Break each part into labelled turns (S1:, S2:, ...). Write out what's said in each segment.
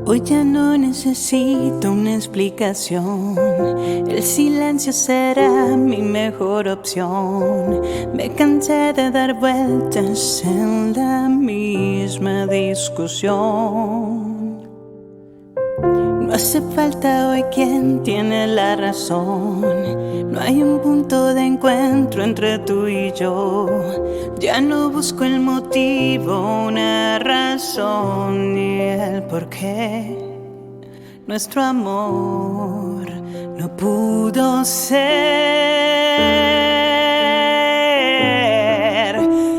S1: Hoy ya no necesito una explicación. El silencio será mi mejor opción. Me cansé de dar vueltas en la misma discusión. No hace falta hoy quien tiene la razón. No hay un punto de encuentro entre tú y yo. Ya no busco el motivo, una razón ni el porqué. Nuestro amor no pudo ser.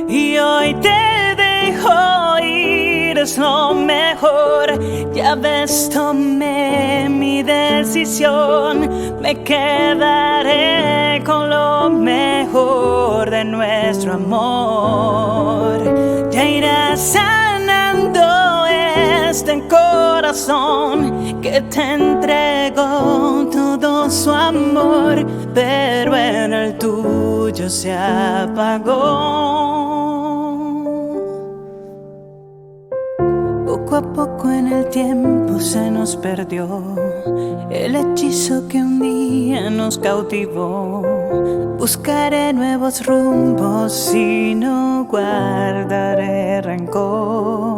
S1: Y hoy te dejo ir, es lo mejor. Ya ves, tomé mi decisión. Me quedaré con lo mejor de nuestro amor. Ya irás sanando este corazón que te entregó todo su amor, pero en el tuyo se apagó. Poco a poco en el tiempo se nos perdió el hechizo que un día nos cautivó. Buscaré nuevos rumbos y no guardaré rencor.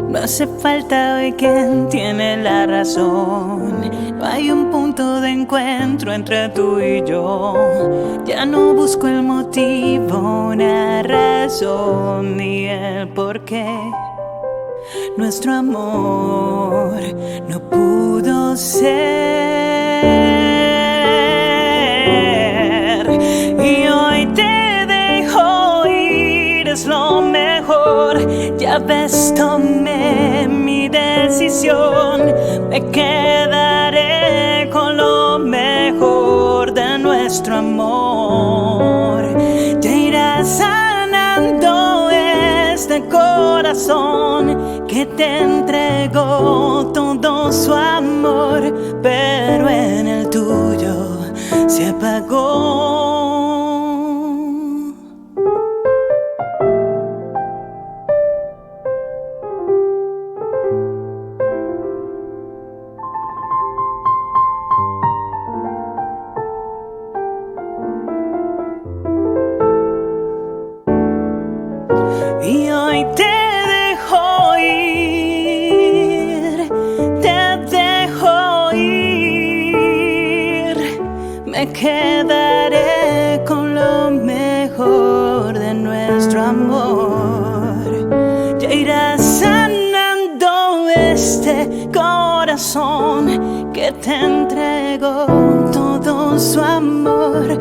S1: No hace falta hoy quien tiene la razón. No hay un punto de encuentro entre tú y yo. Ya no busco el motivo, una razón ni el porqué. Nuestro amor no pudo ser. Y hoy te dejo ir, es lo mejor. Ya ves, tomé mi decisión. Me quedaré con lo mejor de nuestro amor. Ya irás sanando este corazón que te entregó todo su amor, pero en el tuyo se apagó. Y hoy te dejo ir, te dejo ir. Me quedaré con lo mejor de nuestro amor. Ya irás sanando este corazón que te entregó todo su amor.